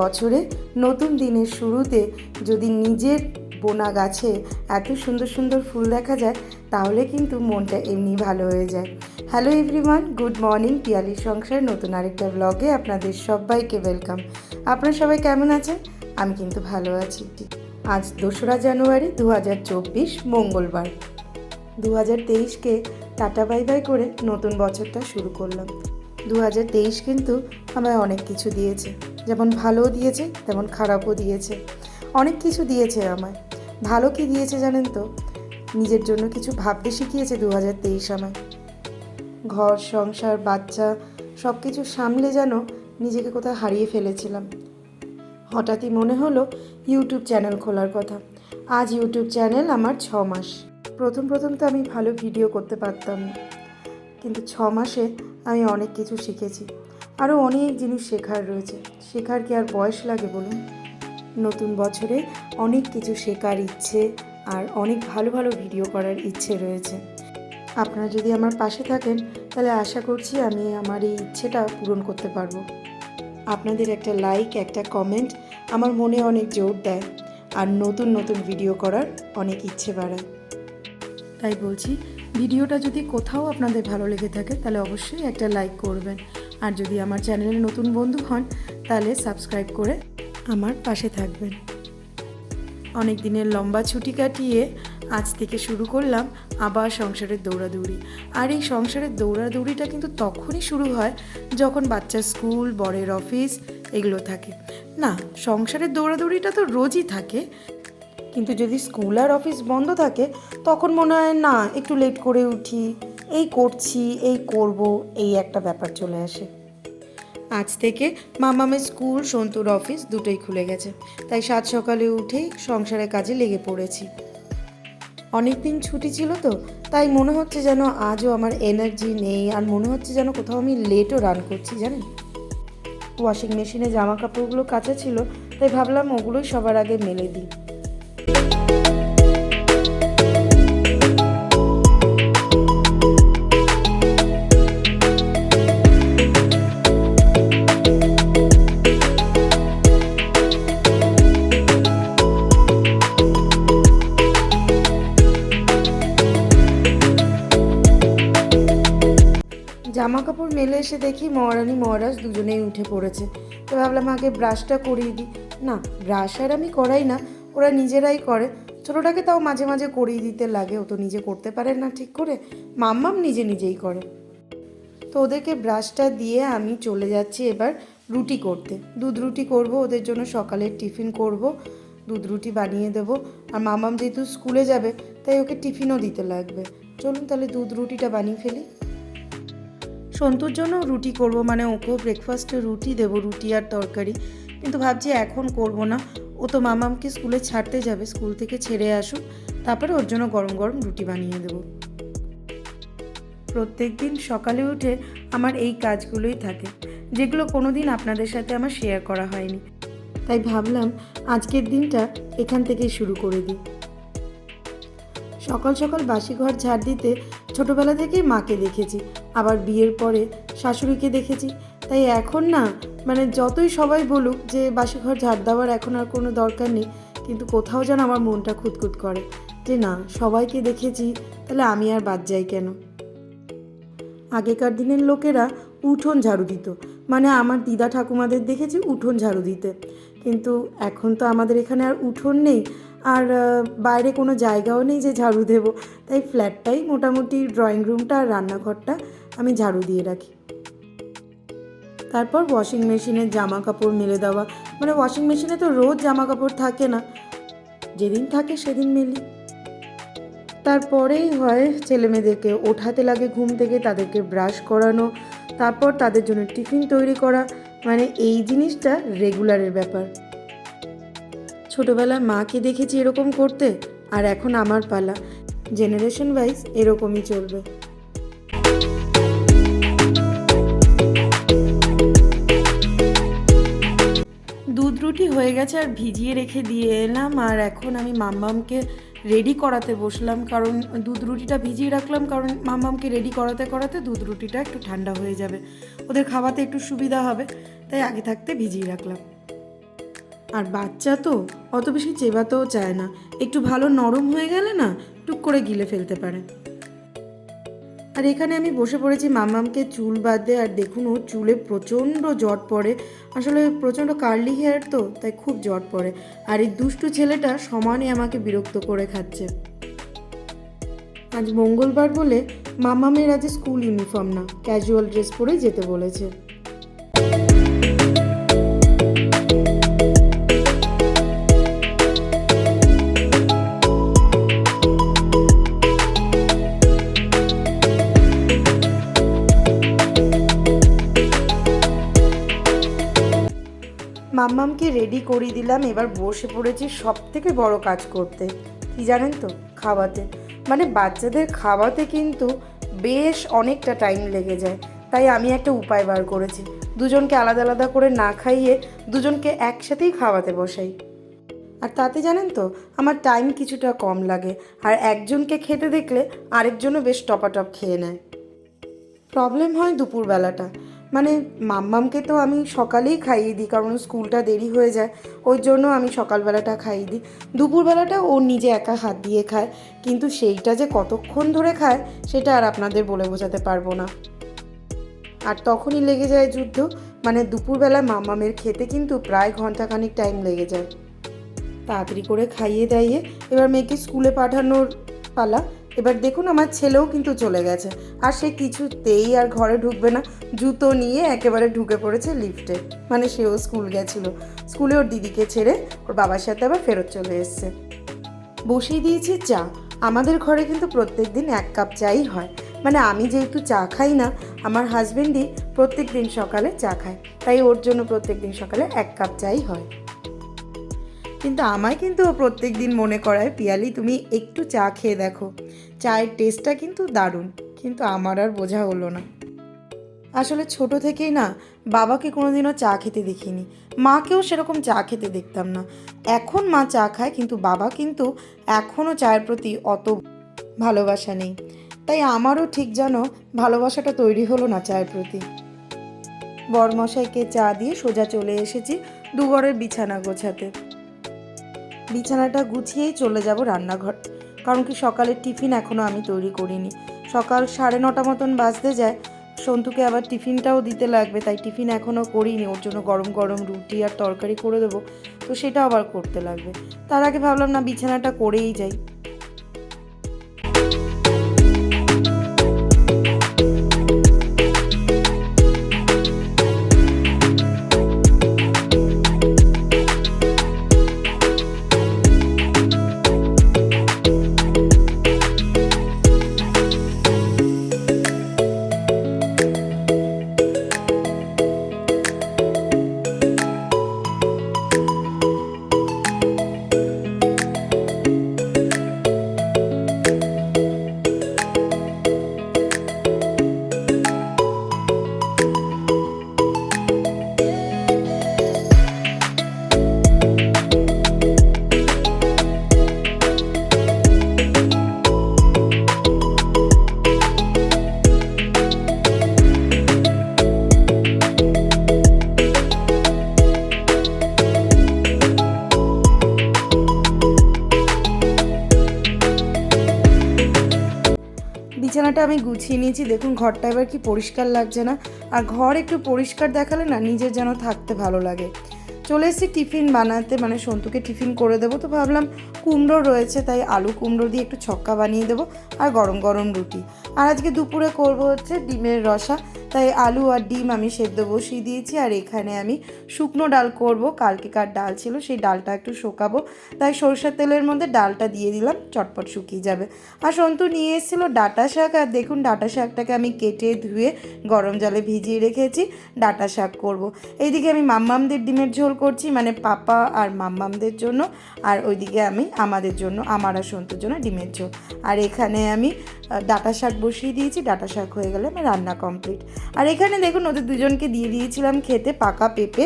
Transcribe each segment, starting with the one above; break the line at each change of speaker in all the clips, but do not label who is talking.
বছরে নতুন দিনের শুরুতে যদি নিজের বোনা গাছে এত সুন্দর সুন্দর ফুল দেখা যায় তাহলে কিন্তু মনটা এমনি ভালো হয়ে যায়। Hello everyone, good morning. পিয়ালির সংসার নতুন আরেকটা ব্লগে আপনাদের সবাইকে ওয়েলকাম। আপনারা সবাই কেমন আছেন? আমি কিন্তু ভালো আছি। আজ 2রা জানুয়ারি 2024 মঙ্গলবার। 2023কে টাটা বাই বাই করে নতুন বছরটা শুরু করলাম। 2023 কিন্তু আমায় অনেক কিছু দিয়েছে, যেমন ভালোও দিয়েছে তেমন খারাপও দিয়েছে। অনেক কিছু দিয়েছে আমায়। ভালো কি দিয়েছে জানেন তো? নিজের জন্য কিছু ভাবতে শিখিয়েছে 2023 আমায়। ঘর সংসার বাচ্চা সব কিছু সামলে যেন নিজেকে কোথাও হারিয়ে ফেলেছিলাম। হঠাৎই মনে হলো ইউটিউব চ্যানেল খোলার কথা। আজ ইউটিউব চ্যানেল আমার 6 মাস। প্রথম তো আমি ভালো ভিডিও করতে পারতাম না, কিন্তু 6 মাসে আমি অনেক কিছু শিখেছি। আরও অনেক জিনিস শেখার রয়েছে। শেখার কি আর বয়স লাগে বলুন? নতুন বছরে অনেক কিছু শেখার ইচ্ছে আর অনেক ভালো ভালো ভিডিও করার ইচ্ছে রয়েছে। আপনারা যদি আমার পাশে থাকেন তাহলে আশা করছি আমি আমার এই ইচ্ছেটা পূরণ করতে পারবো। আপনাদের একটা লাইক, একটা কমেন্ট আমার মনে অনেক জোর দেয় আর নতুন নতুন ভিডিও করার অনেক ইচ্ছে বাড়ায়। তাই বলছি, ভিডিওটা যদি কোথাও আপনাদের ভালো লেগে থাকে তাহলে অবশ্যই একটা লাইক করবেন। আর যদি আমার চ্যানেলে নতুন বন্ধু হন তাহলে সাবস্ক্রাইব করে আমার পাশে থাকবেন। অনেক দিনের লম্বা ছুটি কাটিয়ে আজ থেকে শুরু করলাম আবার সংসারের দৌড়াদৌড়ি। আর এই সংসারের দৌড়াদৌড়িটা কিন্তু তখনই শুরু হয় যখন বাচ্চার স্কুল, বরের অফিস এগুলো থাকে। না, সংসারের দৌড়াদৌড়িটা তো রোজই থাকে, কিন্তু যদি স্কুল আর অফিস বন্ধ থাকে তখন মনে হয় না একটু লেট করে উঠি, এই করছি এই করব, এই একটা ব্যাপার চলে আসে। আজ থেকে মামামের স্কুল, সন্তুর অফিস দুটোই খুলে গেছে, তাই সাত সকালে উঠেই সংসারের কাজে লেগে পড়েছি। অনেক দিন ছুটি ছিল তো, তাই মনে হচ্ছে যেন আজও আমার এনার্জি নেই, আর মনে হচ্ছে যেন কোথাও আমি লেটও রান করছি জানেন। ওয়াশিং মেশিনে জামা কাপড়গুলো কাচা ছিল, তাই ভাবলাম ওগুলোই সবার আগে মেলে দিই। জামা কাপড় মেলে এসে দেখি মহারানী মহারাজ দুজনেই উঠে পড়েছে। তো ভাবলাম আগে ব্রাশটা করিয়ে দিই। না, ব্রাশ আর আমি করাই না, ওরা নিজেরাই করে। ছোটোটাকে তাও মাঝে মাঝে করিয়ে দিতে লাগে, ও তো নিজে করতে পারে না ঠিক করে। মাম্মাম নিজেই করে। তো ওদেরকে ব্রাশটা দিয়ে আমি চলে যাচ্ছি এবার রুটি করতে। দুধ রুটি করব, ওদের জন্য সকালের টিফিন করব, দুধ রুটি বানিয়ে দেবো। আর মাম্মাম যেহেতু স্কুলে যাবে তাই ওকে টিফিনও দিতে লাগবে। চলুন তাহলে দুধ রুটিটা বানিয়ে ফেলি। সন্তুর জন্য রুটি করব, মানে ওকেও ব্রেকফাস্টে রুটি দেবো, রুটি আর তরকারি। কিন্তু ভাবছি এখন করব না, ও তো মামামকে স্কুলে ছাড়তে যাবে, স্কুল থেকে ছেড়ে আসুক, তারপরে ওর জন্য গরম গরম রুটি বানিয়ে দেবো। প্রত্যেক দিন সকালে উঠে আমার এই কাজগুলোই থাকে, যেগুলো কোনো দিন আপনাদের সাথে আমার শেয়ার করা হয়নি। তাই ভাবলাম আজকের দিনটা এখান থেকেই শুরু করে দিই। সকাল সকাল বাসি ঘর ঝাড় দিতে ছোটোবেলা থেকেই মাকে দেখেছি, আবার বিয়ের পরে শাশুড়িকে দেখেছি। তাই এখন না, মানে যতই সবাই বলুক যে বাসি ঘর ঝাড় দেওয়ার এখন আর কোনো দরকার নেই, কিন্তু কোথাও যেন আমার মনটা খুঁতখুত করে যে না, সবাইকে দেখেছি তাহলে আমি আর বাদ যাই কেন। আগেকার দিনের লোকেরা উঠোন ঝাড়ু দিত, মানে আমার দিদা ঠাকুমাদের দেখেছি উঠোন ঝাড়ু দিতে। কিন্তু এখন তো আমাদের এখানে আর উঠোন নেই, আর বাইরে কোনো জায়গাও নেই যে ঝাড়ু দেব। তাই ফ্ল্যাটটাই মোটামুটি ড্রয়িং রুমটা আর রান্নাঘরটা আমি ঝাড়ু দিয়ে রাখি। তারপর ওয়াশিং মেশিনে জামা কাপড় মেলে দেওয়া, মানে ওয়াশিং মেশিনে তো রোজ জামা কাপড় থাকে না, যেদিন থাকে সেদিন মেলি। তারপরেই হয় ছেলেমেয়েদেরকে ওঠাতে লাগে ঘুম থেকে, তাদেরকে ব্রাশ করানো, তারপর তাদের জন্য টিফিন তৈরি করা, মানে এই জিনিসটা রেগুলারের ব্যাপার। ছোটোবেলায় মাকে দেখেছি এরকম করতে, আর এখন আমার পালা। জেনারেশন ওয়াইজ এরকমই চলবে। দুধ রুটি হয়ে গেছে আর ভিজিয়ে রেখে দিয়ে এলাম, আর এখন আমি মাম্মামকে রেডি করাতে বসলাম। কারণ দুধ রুটিটা ভিজিয়ে রাখলাম, কারণ মাম্মামকে রেডি করাতে করাতে দুধ রুটিটা একটু ঠান্ডা হয়ে যাবে, ওদের খাওয়াতে একটু সুবিধা হবে, তাই আগে থাকতে ভিজিয়ে রাখলাম। আর বাচ্চা তো অত বেশি চেবাতেও চায় না, একটু ভালো নরম হয়ে গেলে না টুক করে গিলে ফেলতে পারে। আর এখানে আমি বসে পড়েছি মাম্মামকে চুল বাঁধতে। আর দেখুন ওর চুলে প্রচণ্ড জট পড়ে, আসলে প্রচণ্ড কার্লি হেয়ার তো, তাই খুব জট পড়ে। আর এই দুষ্টু ছেলেটা সমানে আমাকে বিরক্ত করে খাচ্ছে। আজ মঙ্গলবার বলে মাম্মামের আজ স্কুল ইউনিফর্ম না, ক্যাজুয়াল ড্রেস পরে যেতে বলেছে। মাম্মামকে রেডি করিয়ে দিলাম, এবার বসে পড়েছি সব থেকে বড় কাজ করতে। কি জানেন তো, খাওয়াতে। মানে বাচ্চাদের খাওয়াতে কিন্তু বেশ অনেকটা টাইম লেগে যায়। তাই আমি একটা উপায় বার করেছি, দুজনকে আলাদা আলাদা করে না খাইয়ে দুজনকে একসাথেই খাওয়াতে বসাই। আর তাতে জানেন তো আমার টাইম কিছুটা কম লাগে, আর একজনকে খেতে দেখলে আরেকজনও বেশ টপাটপ খেয়ে নেয়। প্রবলেম হয় দুপুরবেলাটা, মানে মাম্মামকে তো আমি সকালেই খাইয়ে দিই, কারণ স্কুলটা দেরি হয়ে যায়, ওই জন্য আমি সকালবেলাটা খাইয়ে দিই। দুপুরবেলাটা ও নিজে একা হাত দিয়ে খায়, কিন্তু সেইটা যে কতক্ষণ ধরে খায় সেটা আর আপনাদের বলে বোঝাতে পারবো না। আর তখনই লেগে যায় যুদ্ধ, মানে দুপুরবেলা মাম্মামের খেতে কিন্তু প্রায় ঘন্টাখানিক টাইম লেগে যায়। তাড়াতাড়ি করে খাইয়ে দাইয়ে এবার মেয়েকে স্কুলে পাঠানোর পালা। এবার দেখুন আমার ছেলেও কিন্তু চলে গেছে, আর সে কিছুতেই আর ঘরে ঢুকবে না, জুতো নিয়ে একেবারে ঢুকে পড়েছে লিফটে। মানে সেও স্কুল গেছিল, স্কুলে ওর দিদিকে ছেড়ে ওর বাবার সাথে আবার ফেরত চলে এসছে। বসিয়ে দিয়েছি চা। আমাদের ঘরে কিন্তু প্রত্যেক দিন 1 কাপ চাই হয়, মানে আমি যেহেতু চা খাই না, আমার হাজবেন্ডই প্রত্যেক দিন সকালে চা খায়, তাই ওর জন্য প্রত্যেক দিন সকালে 1 কাপ চাই হয়। কিন্তু আমায় কিন্তু ও প্রত্যেক দিন মনে করায়, পিয়ালি তুমি একটু চা খেয়ে দেখো, চায়ের টেস্টটা কিন্তু দারুণ। কিন্তু আমার আর বোঝা হলো না। আসলে ছোট থেকেই না বাবাকে কোনোদিনও চা খেতে দেখিনি, মাকেও সেরকম চা খেতে দেখতাম না। এখন মা চা খায়, কিন্তু বাবা কিন্তু এখনও চায়ের প্রতি অত ভালোবাসা নেই। তাই আমারও ঠিক যেন ভালোবাসাটা তৈরি হলো না চায়ের প্রতি। বরমশাইকে চা দিয়ে সোজা চলে এসেছি দুঘরের বিছানা গোছাতে। বিছানাটা গুছিয়েই চলে যাব রান্নাঘর, কারণ কি সকালের টিফিন এখনও আমি তৈরি করিনি। সকাল 9:30 মতন বাজতে যায়, সন্তুকে আবার টিফিনটাও দিতে লাগবে, তাই টিফিন এখনও করিনি। ওর জন্য গরম গরম রুটি আর তরকারি করে দেবো, তো সেটা আবার করতে লাগবে। তার আগে ভাবলাম না বিছানাটা করেই যাই। বিছানাটা আমি গুছিয়ে নিয়েছি, দেখুন ঘরটা এবার কি পরিষ্কার লাগছে না। আর ঘর একটু পরিষ্কার দেখালে না নিজের যেন থাকতে ভালো লাগে। চলে এসেছি টিফিন বানাতে, মানে সন্তুকে টিফিন করে দেবো। তো ভাবলাম কুমড়ো রয়েছে, তাই আলু কুমড়ো দিয়ে একটু ছক্কা বানিয়ে দেবো, আর গরম গরম রুটি। আর আজকে দুপুরে করব হচ্ছে ডিমের রসা, তাই আলু আর ডিম আমি সেদ্ধ বসিয়ে দিয়েছি। আর এখানে আমি শুকনো ডাল করব, কালকেকার ডাল ছিল, সেই ডালটা একটু শোকাবো, তাই সরষের তেলের মধ্যে ডালটা দিয়ে দিলাম, চটপট শুকিয়ে যাবে। আর সন্তু নিয়ে এসেছিলো ডাঁটা শাক, আর দেখুন ডাঁটা শাকটাকে আমি কেটে ধুয়ে গরম জলে ভিজিয়ে রেখেছি, ডাঁটা শাক করব। এইদিকে আমি মাম্মামদের ডিমের ঝোল করছি, মানে পাপা আর মাম্মামদের জন্য, আর ওইদিকে আমি আমাদের জন্য, আমার আর সন্তুর জন্য ডিমের ঝোল। আর এখানে আমি ডাঁটা শাক বসিয়ে দিয়েছি, ডাঁটা শাক হয়ে গেলে আমার রান্না কমপ্লিট। আর এখানে দেখুন ওদের দুজনকে দিয়ে দিয়েছিলাম খেতে পাকা পেঁপে,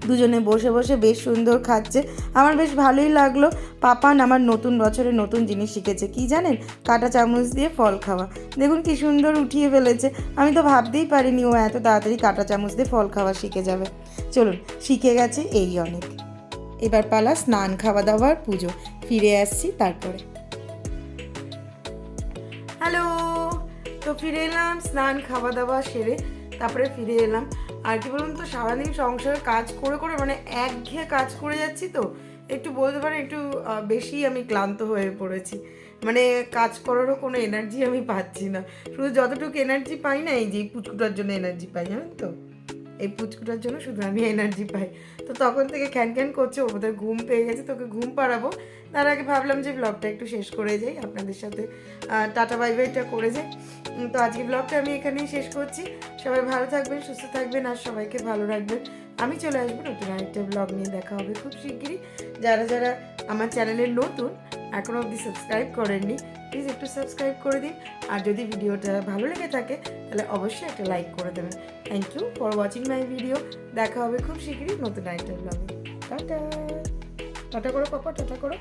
দুজনে বসে বসে বেশ সুন্দর খাচ্ছে। আমার বেশ ভালোই লাগলো। পাপান আমার নতুন বছরে নতুন জিনিস শিখেছে, কি জানেন? কাঁটা চামচ দিয়ে ফল খাওয়া। দেখুন কি সুন্দর উঠিয়ে ফেলেছে। আমি তো ভাবতেই পারিনি ও এত তাড়াতাড়ি কাঁটা চামচ দিয়ে ফল খাওয়া শিখে যাবে। চলুন, শিখে গেছে এই অনেক। এবার পালা স্নান, খাওয়া দাওয়ার, পুজো। ফিরে আসছি তারপরে। হ্যালো, তো ফিরে এলাম স্নান খাওয়া দাওয়া সেরে, তারপরে ফিরে এলাম। আর কি বলুন তো, সারাদিন সংসারে কাজ করে করে মানে একঘেয়ে কাজ করে যাচ্ছি, তো একটু বলতে পারেন একটু বেশি আমি ক্লান্ত হয়ে পড়েছি। মানে কাজ করারও কোনো এনার্জি আমি পাচ্ছি না। শুধু যতটুকু এনার্জি পাই না, এই যে পুচকুটার জন্য এনার্জি পাই, জানেন তো, এই পুচকুটার জন্য শুধু আমি এনার্জি পাই। তো তখন থেকে খ্যান খ্যান করছে, ওদের ঘুম পেয়ে গেছে, তোকে ঘুম পাড়াবো। তার আগে ভাবলাম যে ব্লগটা একটু শেষ করে যাই, আপনাদের সাথে টাটা বাই বাইটা করে যাই। তো আজকে ব্লগটা আমি এখানেই শেষ করছি। সবাই ভালো থাকবেন, সুস্থ থাকবেন, আর সবাইকে ভালো রাখবেন। আমি চলে আসবো নতুন আরেকটা ব্লগ নিয়ে, দেখা হবে খুব শিগগিরই। যারা যারা আমার চ্যানেলের নতুন, এখনও অবধি সাবস্ক্রাইব করেননি, প্লিজ একটু সাবস্ক্রাইব করে দিন। আর যদি ভিডিওটা ভালো লেগে থাকে তাহলে অবশ্যই একটা লাইক করে দেবেন। Thank you for watching my video. দেখা হবে খুব শিগগিরই নতুন আরেকটা ব্লগে। টাটা টাটা করো পাপা, টাটা করো।